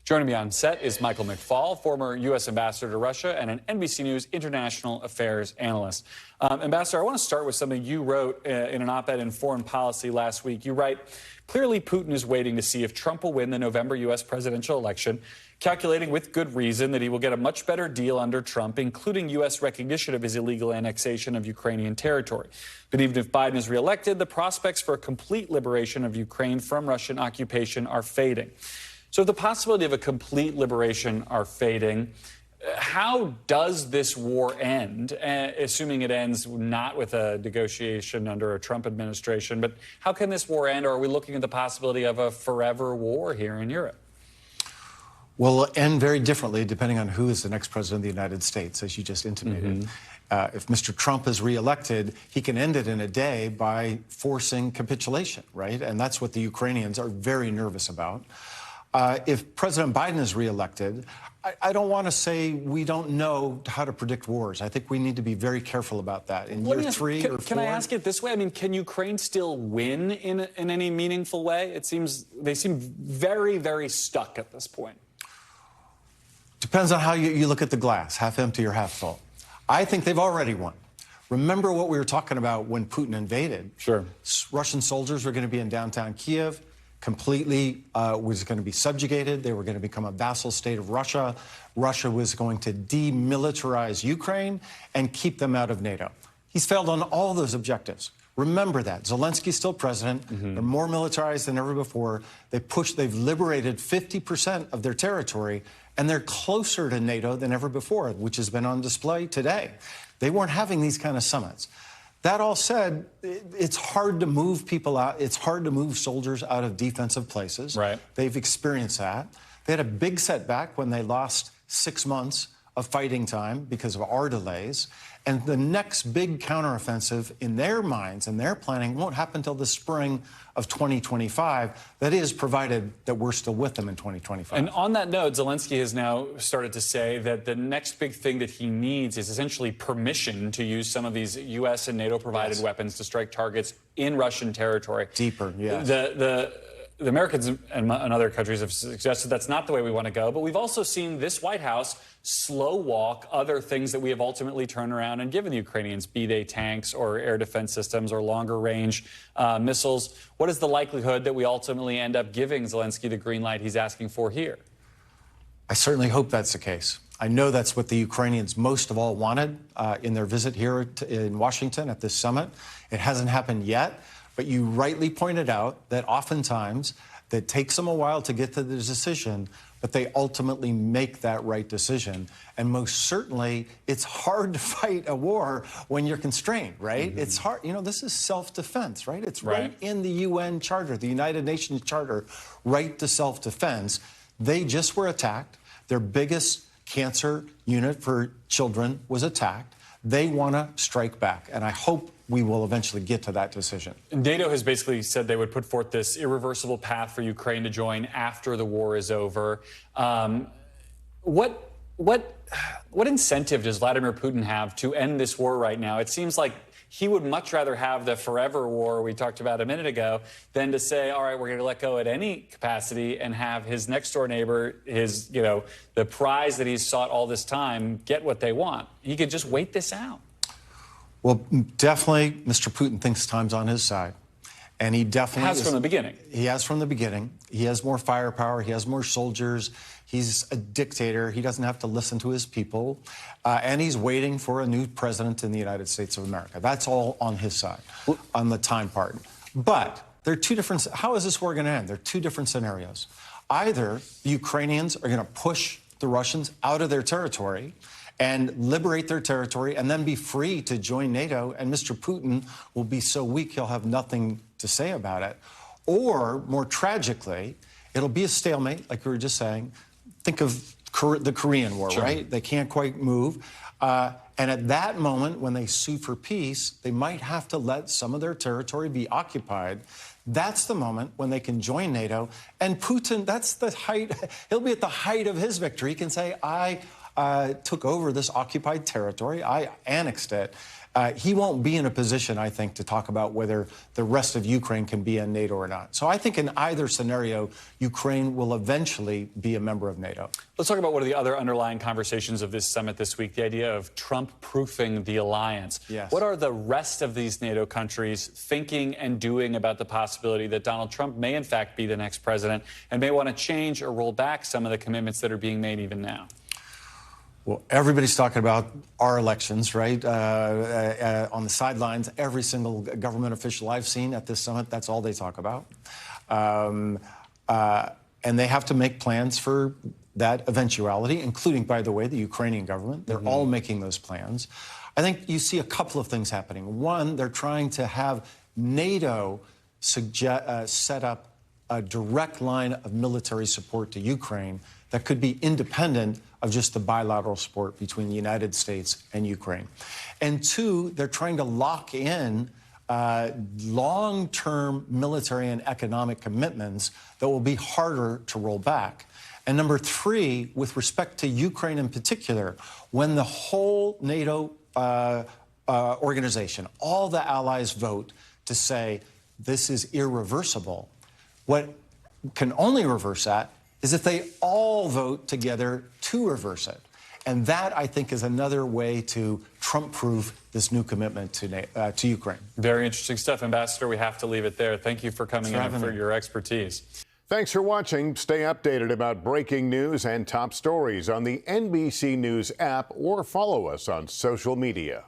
Joining me on set is Michael McFaul, former U.S. ambassador to Russia and an NBC News international affairs analyst. Ambassador, I want to start with something you wrote in an op-ed in Foreign Policy last week. You write, clearly Putin is waiting to see if Trump will win the November U.S. presidential election, calculating with good reason that he will get a much better deal under Trump, including U.S. recognition of his illegal annexation of Ukrainian territory. But even if Biden is reelected, the prospects for a complete liberation of Ukraine from Russian occupation are fading. So if the possibility of a complete liberation are fading, how does this war end, assuming it ends not with a negotiation under a Trump administration, but how can this war end, or are we looking at the possibility of a forever war here in Europe? Well, it'll end very differently depending on who is the next president of the United States, as you just intimated. If Mr. Trump is reelected, he can end it in a day by forcing capitulation, right? And that's what the Ukrainians are very nervous about. If President Biden is reelected, I don't want to say we don't know how to predict wars. I think we need to be very careful about that. In year three or four... Can I ask it this way? I mean, can Ukraine still win in any meaningful way? It seems they seem very, very stuck at this point. Depends on how you look at the glass, half empty or half full. I think they've already won. Remember what we were talking about when Putin invaded? Sure. Russian soldiers were going to be in downtown Kiev. Completely was going to be subjugated. They were going to become a vassal state of Russia. Russia was going to demilitarize Ukraine and keep them out of NATO. He's failed on all those objectives. Remember that. Zelensky's still president. They're more militarized than ever before. They've liberated 50% of their territory, and they're closer to NATO than ever before, which has been on display today. They weren't having these kind of summits. That all said, it's hard to move people out. It's hard to move soldiers out of defensive places. Right. They've experienced that. They had a big setback when they lost 6 months of fighting time because of our delays. And the next big counteroffensive in their minds and their planning won't happen until the spring of 2025. That is, provided that we're still with them in 2025. And on that note, Zelensky has now started to say that the next big thing that he needs is essentially permission to use some of these U.S. and NATO-provided weapons to strike targets in Russian territory. Deeper, yes. The Americans and other countries have suggested that's not the way we want to go, but we've also seen this White House slow walk other things that we have ultimately turned around and given the Ukrainians, be they tanks or air defense systems or longer range missiles. What is the likelihood that we ultimately end up giving Zelensky the green light he's asking for here? I certainly hope that's the case. I know that's what the Ukrainians most of all wanted in their visit here in Washington at this summit. It hasn't happened yet. But you rightly pointed out that oftentimes it takes them a while to get to the decision, but they ultimately make that right decision. And most certainly, it's hard to fight a war when you're constrained, right? It's hard. You know, this is self-defense, right? It's right in the UN Charter, the United Nations Charter, right to self-defense. They just were attacked. Their biggest cancer unit for children was attacked. They want to strike back, and I hope we will eventually get to that decision. NATO has basically said they would put forth this irreversible path for Ukraine to join after the war is over. What incentive does Vladimir Putin have to end this war right now? It seems like he would much rather have the forever war we talked about a minute ago than to say, all right, we're going to let go at any capacity and have his next door neighbor, his, the prize that he's sought all this time, get what they want. He could just wait this out. Well, definitely, Mr. Putin thinks time's on his side. And he definitely has from the beginning. He has from the beginning. He has more firepower. He has more soldiers. He's a dictator. He doesn't have to listen to his people. And he's waiting for a new president in the United States of America. That's all on his side, on the time part. But there are two different... How is this war going to end? There are two different scenarios. Either the Ukrainians are going to push the Russians out of their territory and liberate their territory and then be free to join NATO, and Mr. Putin will be so weak he'll have nothing to say about it. Or, more tragically, it'll be a stalemate, like we were just saying. Think of the Korean War, right? They can't quite move. And at that moment, when they sue for peace, they might have to let some of their territory be occupied. That's the moment when they can join NATO. And Putin, that's the height. He'll be at the height of his victory. He can say, I took over this occupied territory. I annexed it. he won't be in a position, I think, to talk about whether the rest of Ukraine can be in NATO or not. So I think in either scenario, Ukraine will eventually be a member of NATO. Let's talk about one of the other underlying conversations of this summit this week, the idea of Trump-proofing the alliance. Yes. What are the rest of these NATO countries thinking and doing about the possibility that Donald Trump may, in fact, be the next president and may want to change or roll back some of the commitments that are being made even now? Well, everybody's talking about our elections, right? On the sidelines, every single government official I've seen at this summit, that's all they talk about. And they have to make plans for that eventuality, including, by the way, the Ukrainian government. They're all making those plans. I think you see a couple of things happening. One, they're trying to have NATO set up a direct line of military support to Ukraine that could be independent of just the bilateral support between the United States and Ukraine. And two, they're trying to lock in long-term military and economic commitments that will be harder to roll back. And number three, with respect to Ukraine in particular, when the whole NATO organization, all the allies vote to say this is irreversible, what can only reverse that is if they all vote together to reverse it. And that, I think, is another way to Trump-proof this new commitment to Ukraine. Very interesting stuff, Ambassador. We have to leave it there. Thank you for coming in and for your expertise. Thanks for watching. Stay updated about breaking news and top stories on the NBC News app or follow us on social media.